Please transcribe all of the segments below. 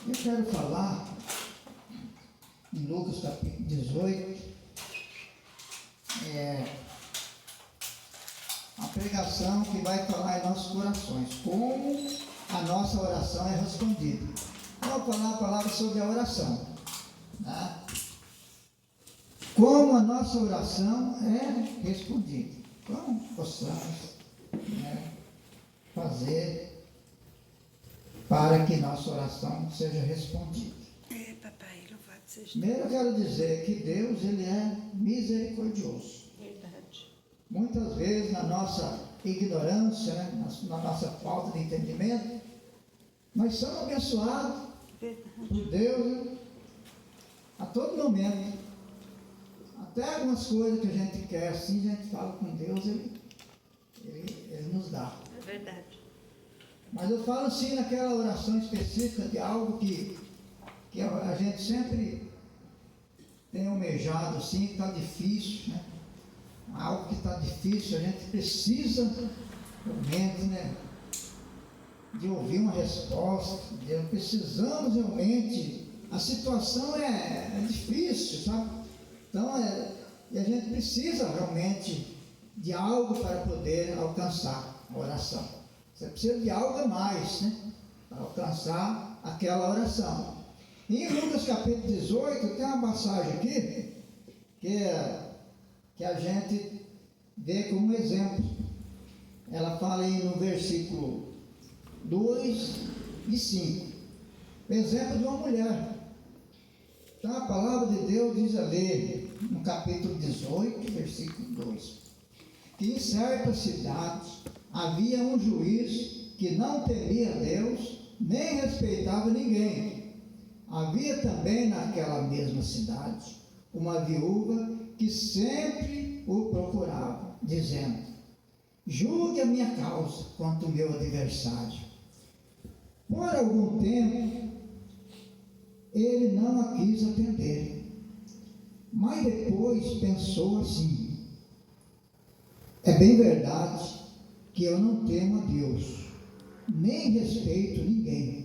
Eu quero falar em Lucas capítulo 18, a pregação que vai falar em nossos corações, como a nossa oração é respondida. Eu vou falar a palavra sobre a oração, né? Como a nossa oração é respondida. Como possamos, né, fazer para que nossa oração seja respondida. Papai, louvado seja. Primeiro eu quero dizer que Deus, Ele é misericordioso. Verdade. Muitas vezes na nossa ignorância, né, na nossa falta de entendimento, nós somos abençoados por Deus, né, a todo momento. Até algumas coisas que a gente quer assim, a gente fala com Deus, Ele nos dá. É verdade. Mas eu falo assim naquela oração específica de algo que a gente sempre tem almejado assim, que está difícil, né? Algo que está difícil, a gente precisa realmente, né, de ouvir uma resposta, precisamos realmente, a situação é difícil, sabe? Então, e a gente precisa realmente de algo para poder alcançar a oração. Você precisa de algo a mais, né, para alcançar aquela oração. E em Lucas capítulo 18, tem uma passagem aqui, que a gente vê como exemplo. Ela fala aí no versículo 2 e 5. O exemplo de uma mulher. Então a palavra de Deus diz ali, no capítulo 18, versículo 2, que em certa cidade havia um juiz que não temia Deus, nem respeitava ninguém. Havia também naquela mesma cidade uma viúva que sempre o procurava, dizendo: julgue a minha causa contra o meu adversário. Por algum tempo, ele não a quis atender, mas depois pensou assim: é bem verdade que eu não temo a Deus, nem respeito ninguém.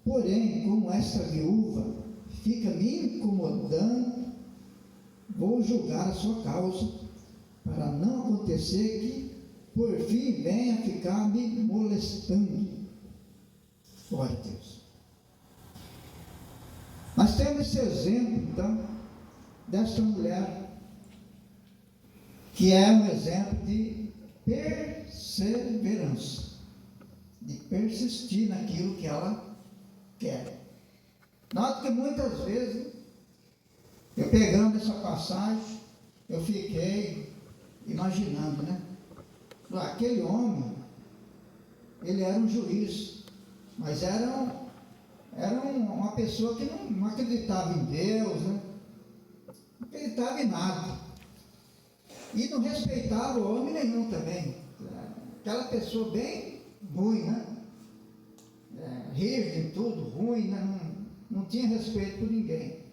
Porém, como esta viúva fica me incomodando, vou julgar a sua causa, para não acontecer que, por fim, venha ficar me molestando. Glória a Deus. Nós temos esse exemplo, então, desta mulher, que é um exemplo de perseverança, de persistir naquilo que ela quer. Nota que muitas vezes, eu pegando essa passagem, eu fiquei imaginando, né? Aquele homem, ele era um juiz, mas era uma pessoa que não acreditava em Deus, né? Não acreditava em nada. E não respeitava homem nenhum também. Aquela pessoa bem ruim, né? Rígida em tudo, ruim, né? Não tinha respeito por ninguém.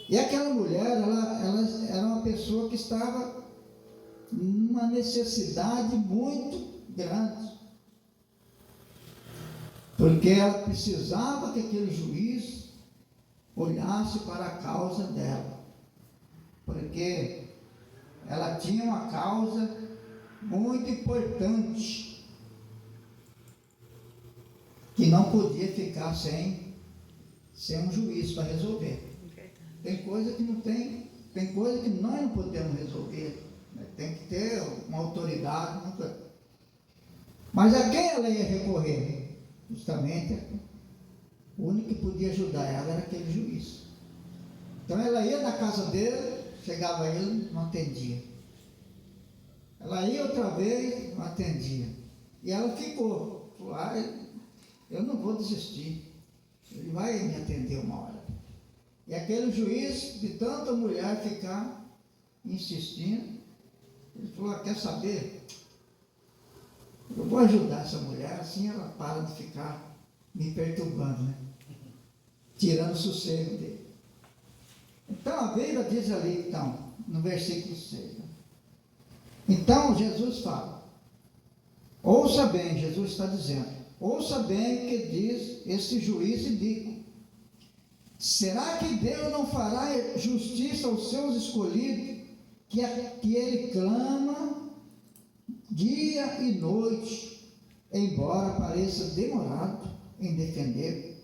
E aquela mulher, ela era uma pessoa que estava numa necessidade muito grande. Porque ela precisava que aquele juiz olhasse para a causa dela. Porque ela tinha uma causa muito importante, que não podia ficar sem um juiz para resolver. Tem coisa que não tem coisa que nós não podemos resolver, né? Tem que ter uma autoridade. Mas a quem ela ia recorrer? Justamente, o único que podia ajudar ela era aquele juiz. Então ela ia na casa dele, chegava ele, não atendia. Ela ia outra vez, não atendia. E ela ficou, falou: eu não vou desistir, ele vai me atender uma hora. E aquele juiz, de tanta mulher ficar insistindo, ele falou: quer saber? Eu vou ajudar essa mulher, assim ela para de ficar me perturbando, né? Tirando o sossego dele. Então a Bíblia diz ali, então, no versículo 6. Né? Então Jesus fala: ouça bem, Jesus está dizendo: Ouça bem o que diz esse juiz iníquo. Será que Deus não fará justiça aos seus escolhidos, que ele clama dia e noite, embora pareça demorado em defender?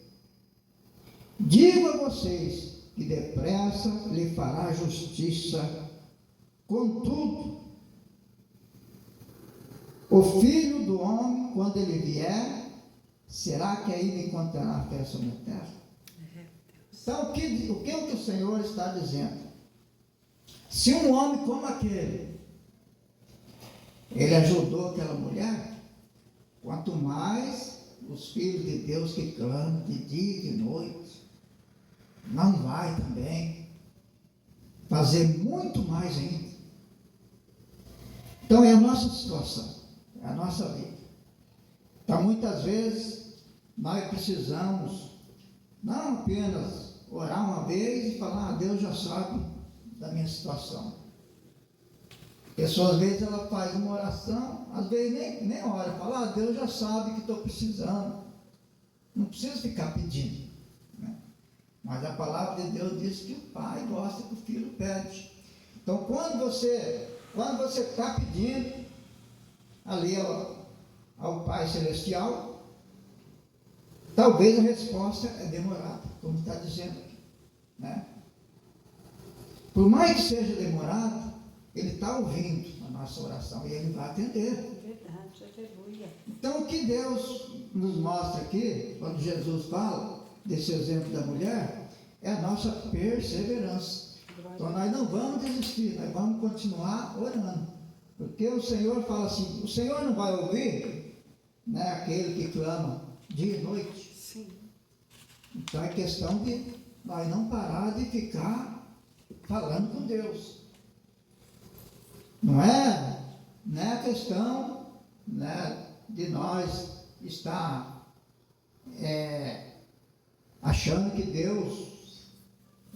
Digo a vocês que depressa lhe fará justiça. Contudo, o Filho do Homem, quando ele vier, será que ainda encontrará fé sobre a terra? Então, o que o Senhor está dizendo? Se um homem como aquele, ele ajudou aquela mulher, quanto mais os filhos de Deus que clamam de dia e de noite, não vai também fazer muito mais ainda. Então é a nossa situação, é a nossa vida. Então muitas vezes nós precisamos não apenas orar uma vez e falar, Deus já sabe da minha situação. A pessoa às vezes ela faz uma oração, às vezes nem ora, fala, Deus já sabe que estou precisando. Não precisa ficar pedindo, né? Mas a palavra de Deus diz que o pai gosta que o filho pede. Então quando você está pedindo ali ao Pai Celestial, talvez a resposta é demorada, como está dizendo aqui, né? Por mais que seja demorado, Ele está ouvindo a nossa oração e Ele vai atender. Verdade, aleluia. Então o que Deus nos mostra aqui, quando Jesus fala desse exemplo da mulher, é a nossa perseverança. Então nós não vamos desistir, nós vamos continuar orando. Porque o Senhor fala assim, o Senhor não vai ouvir, né, aquele que clama dia e noite. Sim. Então é questão de nós não parar de ficar falando com Deus. Não é a questão, né, de nós estar achando que Deus,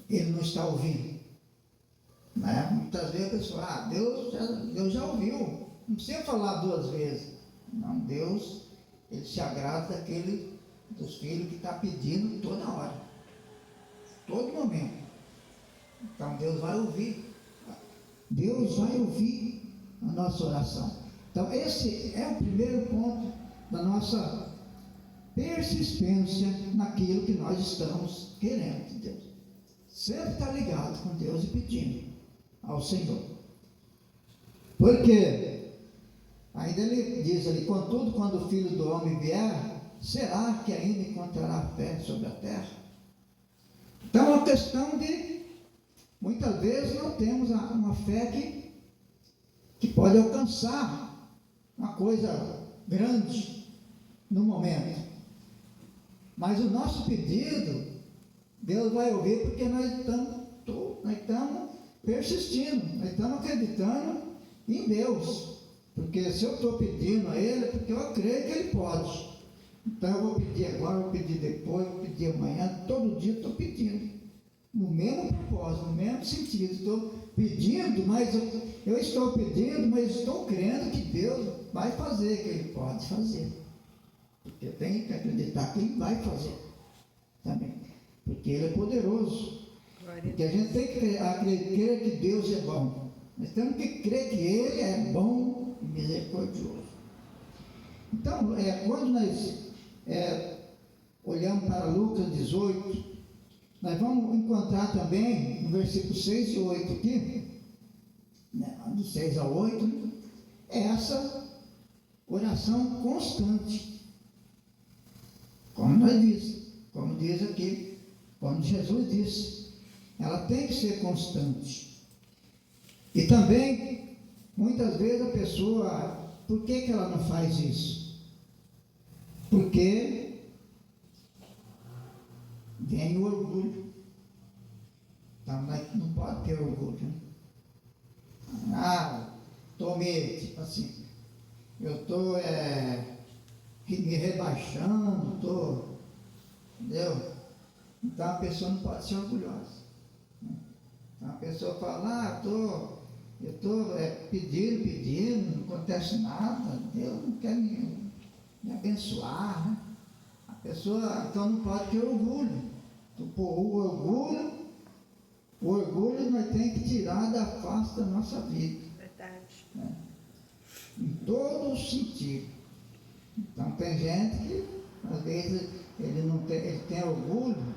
Ele não está ouvindo. Né? Muitas vezes a pessoa, Deus já ouviu, não precisa falar duas vezes. Não, Deus, Ele se agrada dos filhos que está pedindo toda hora, todo momento. Então Deus vai ouvir a nossa oração. Então esse é o primeiro ponto da nossa persistência naquilo que nós estamos querendo de Deus. Sempre estar ligado com Deus e pedindo ao Senhor. Porque ainda ele diz ali, contudo, quando o Filho do Homem vier, será que ainda encontrará fé sobre a terra? Então é uma questão de, muitas vezes não temos uma fé que pode alcançar uma coisa grande no momento. Mas o nosso pedido, Deus vai ouvir, porque nós estamos persistindo, nós estamos acreditando em Deus. Porque se eu estou pedindo a Ele, é porque eu creio que Ele pode. Então eu vou pedir agora, vou pedir depois, vou pedir amanhã, todo dia estou pedindo. No mesmo propósito, no mesmo sentido. Estou pedindo, mas eu estou pedindo, mas estou crendo que Deus vai fazer, que Ele pode fazer. Porque eu tenho que acreditar que Ele vai fazer também. Porque Ele é poderoso. Porque a gente tem que crer que Deus é bom. Nós temos que crer que Ele é bom e misericordioso. Então, quando nós olhamos para Lucas 18, nós vamos encontrar também, no versículo 6 e 8 aqui, né, do 6 ao 8, essa oração constante. Como diz aqui, como Jesus disse, ela tem que ser constante. E também, muitas vezes a pessoa, por que ela não faz isso? Porque vem o orgulho. Então, não pode ter orgulho, né? Tipo assim, eu estou me rebaixando, entendeu? Então a pessoa não pode ser orgulhosa. Né? Então a pessoa fala, eu estou pedindo, não acontece nada, Deus não quer nenhum. de abençoar, né? A pessoa, então, não pode ter orgulho. O orgulho nós temos que tirar da face da nossa vida. Verdade. Né? Em todo sentido. Então, tem gente que, às vezes, ele tem orgulho,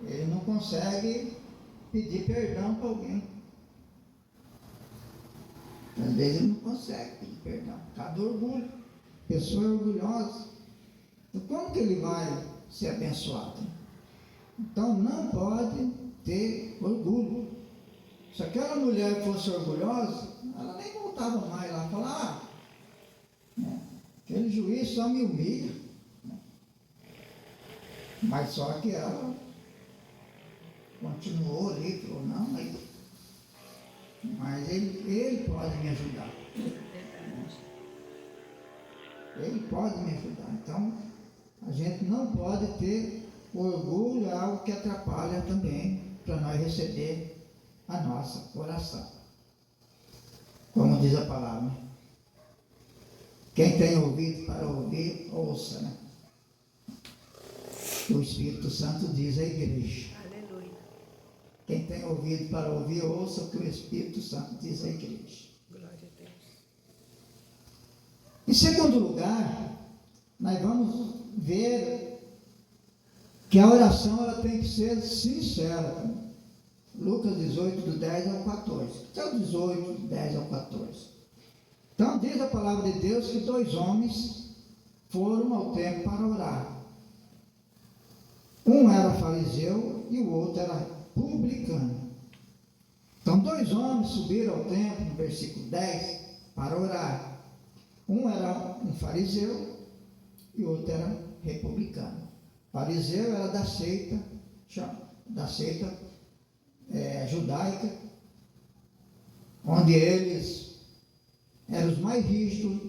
ele não consegue pedir perdão para alguém. Às vezes ele não consegue pedir perdão, por causa do orgulho. A pessoa é orgulhosa. Então, como que ele vai ser abençoado? Então, não pode ter orgulho. Se aquela mulher fosse orgulhosa, ela nem voltava mais lá, falar, aquele juiz só me humilha. Mas só que ela continuou ali, falou, não, mas ele pode me ajudar. Verdade. Ele pode me ajudar. Então, a gente não pode ter orgulho, é algo que atrapalha também para nós receber a nossa oração. Como diz a palavra. Quem tem ouvido para ouvir, ouça, né? O Espírito Santo diz à igreja. Aleluia. Quem tem ouvido para ouvir, ouça o que o Espírito Santo diz à igreja. Glória a Deus. Em segundo lugar, nós vamos ver que a oração ela tem que ser sincera. Lucas 18, do 10 ao 14. Até o 18, do 10 ao 14. Então, diz a palavra de Deus que 2 homens foram ao templo para orar. Um era fariseu e o outro era publicano. Então, 2 homens subiram ao templo, no versículo 10, para orar. Um era um fariseu e o outro era republicano. O fariseu era da seita judaica, onde eles eram os mais rígidos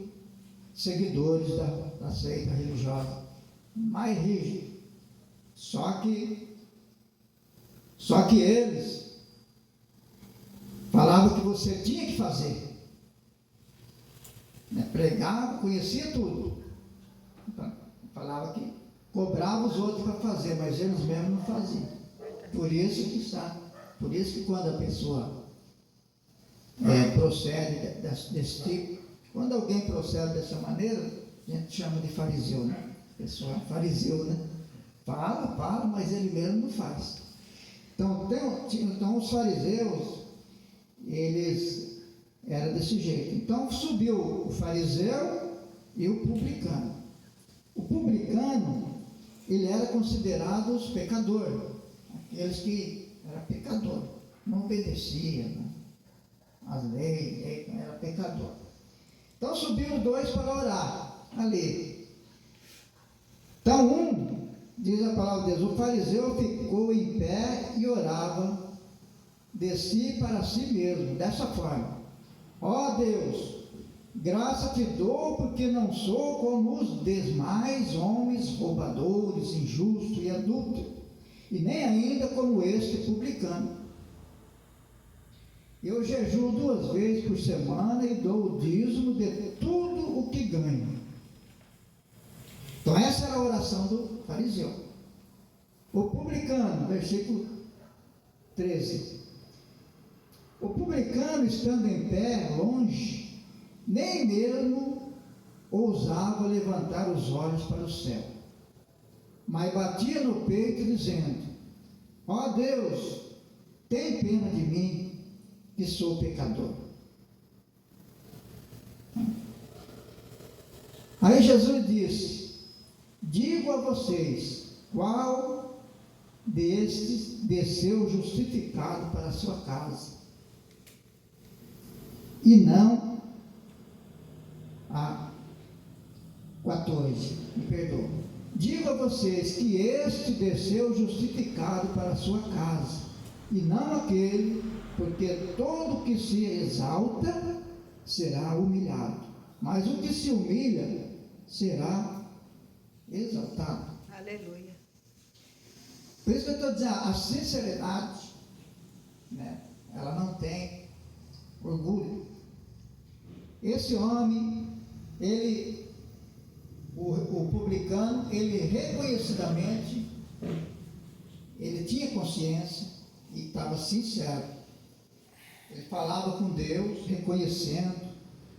seguidores da seita religiosa, mais rígidos. Só que eles falavam que você tinha que fazer. Pregava, conhecia tudo. Falava que cobrava os outros para fazer, mas eles mesmos não faziam. Por isso que quando a pessoa procede desse tipo, quando alguém procede dessa maneira, a gente chama de fariseu, né? A pessoa é fariseu, né? Fala, mas ele mesmo não faz. Então os fariseus, eles eram desse jeito. Então subiu o fariseu e o publicano. O publicano, ele era considerado os pecadores, aqueles que eram pecadores, não obedeciam, né? As leis, era pecador. Então subiu os 2 para orar ali. Então diz a palavra de Deus, o fariseu ficou em pé e orava de si para si mesmo, dessa forma: ó Deus, graça te dou porque não sou como os demais homens roubadores, injustos e adúlteros, e nem ainda como este publicano. Eu jejuo 2 vezes por semana e dou o dízimo de tudo o que ganho. Então essa era a oração do fariseu. O publicano, versículo 13. O publicano, estando em pé, longe, nem mesmo ousava levantar os olhos para o céu, mas batia no peito dizendo: ó Deus, tem pena de mim, que sou pecador. Aí Jesus disse: digo a vocês, qual destes desceu justificado para a sua casa, e não a 14, me perdoa. Digo a vocês que este desceu justificado para a sua casa, e não aquele, porque todo que se exalta será humilhado, mas o que se humilha será exaltado. Aleluia. Por isso que eu estou dizendo, a sinceridade, ela não tem orgulho. Esse homem, ele publicano, ele reconhecidamente, ele tinha consciência e estava sincero. Ele falava com Deus, reconhecendo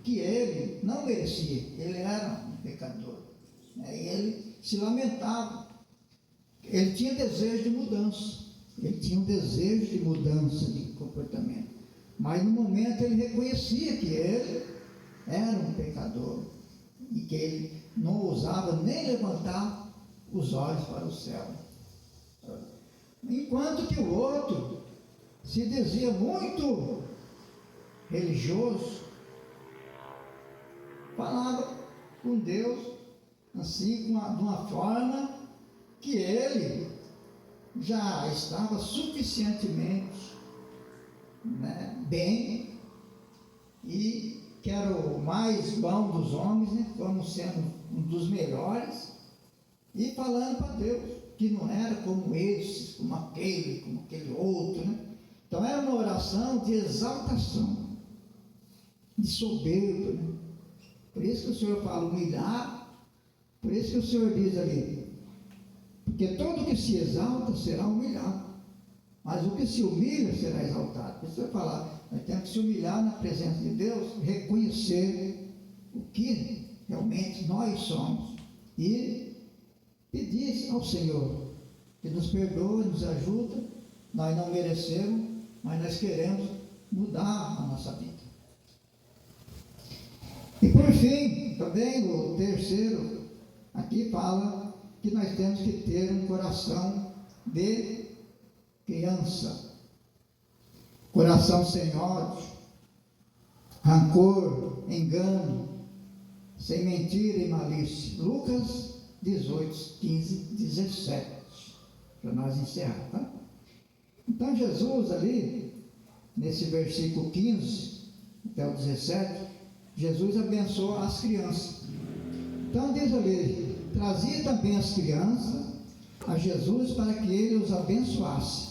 que ele não merecia, ele era um pecador. E ele se lamentava. Ele tinha desejo de mudança. Ele tinha um desejo de mudança de comportamento. Mas no momento ele reconhecia que ele era um pecador. E que ele não ousava nem levantar os olhos para o céu. Enquanto que o outro se dizia muito religioso, falava com Deus assim, de uma forma que ele já estava suficientemente, bem, e que era o mais bom dos homens, como sendo um dos melhores, e falando para Deus que não era como esses, como aquele outro, Então era uma oração de exaltação, de soberba, Por isso que o Senhor fala humilhar, por isso que o Senhor diz ali, porque todo que se exalta será humilhado, mas o que se humilha será exaltado. Por isso vai falar, nós temos que se humilhar na presença de Deus, reconhecer o que realmente nós somos e pedir ao Senhor que nos perdoe, nos ajuda. Nós não merecemos, mas nós queremos mudar a nossa vida. E por fim, também o terceiro, aqui fala que nós temos que ter um coração de criança, coração sem ódio, rancor, engano, sem mentira e malícia. Lucas 18, 15, 17, para nós encerrar, tá? Então Jesus ali, nesse versículo 15 até o 17, Jesus abençoa as crianças. Então diz ali, trazia também as crianças a Jesus para que ele os abençoasse.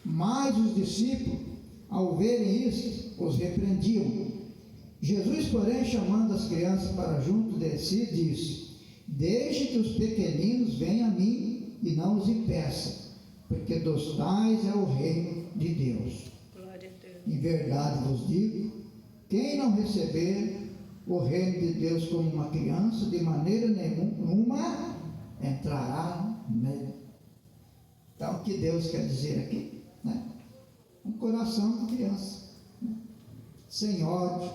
Mas os discípulos, ao verem isso, os repreendiam. Jesus, porém, chamando as crianças para junto de si, disse: deixe que os pequeninos venham a mim e não os impeça, porque dos tais é o reino de Deus. Glória a Deus. Em verdade vos digo, quem não receber o reino de Deus como uma criança, de maneira nenhuma entrará nele. Então, o que Deus quer dizer aqui? Um coração de criança, sem ódio,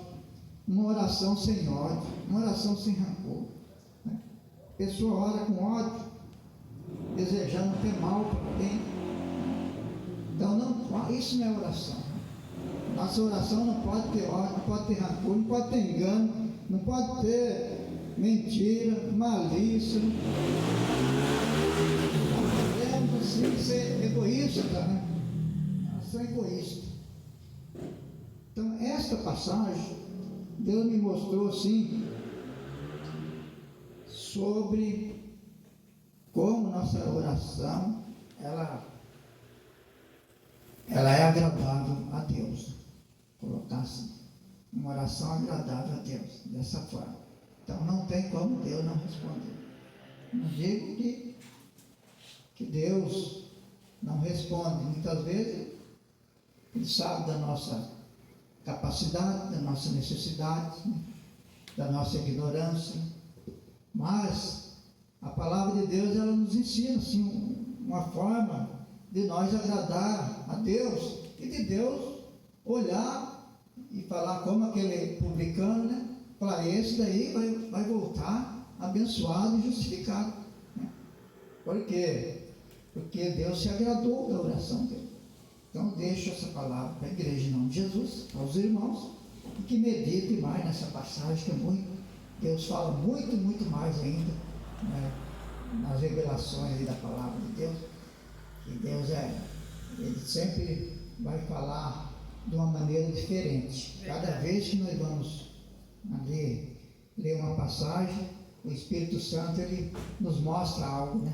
uma oração sem ódio, uma oração sem rancor. A pessoa ora com ódio, desejando ter mal para alguém. Então, isso não é oração. Nossa oração não pode ter ódio, não pode ter rancor, não pode ter engano, não pode ter mentira, malícia. Nós podemos assim ser egoístas, Nós somos egoístas. Então, esta passagem, Deus me mostrou assim, sobre como nossa oração, ela é agradável a Deus. Colocar assim, uma oração agradável a Deus, dessa forma. Então não tem como Deus não responder. Não digo que Deus não responde. Muitas vezes Ele sabe da nossa capacidade, da nossa necessidade, da nossa ignorância. Mas a palavra de Deus, ela nos ensina assim, uma forma de nós agradar a Deus e de Deus olhar e falar como aquele publicano, falar, esse daí vai voltar abençoado e justificado. Por quê? Porque Deus se agradou da oração dele. Então deixo essa palavra para a igreja em nome de Jesus, aos irmãos, e que meditem mais nessa passagem, que é muito, Deus fala muito, muito mais ainda, nas revelações da palavra de Deus, que Deus Ele sempre vai falar de uma maneira diferente. Cada vez que nós vamos ali ler uma passagem, o Espírito Santo, ele nos mostra algo,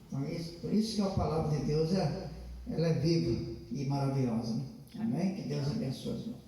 Então, por isso que a palavra de Deus, ela é viva e maravilhosa, Amém? Que Deus abençoe os irmãos.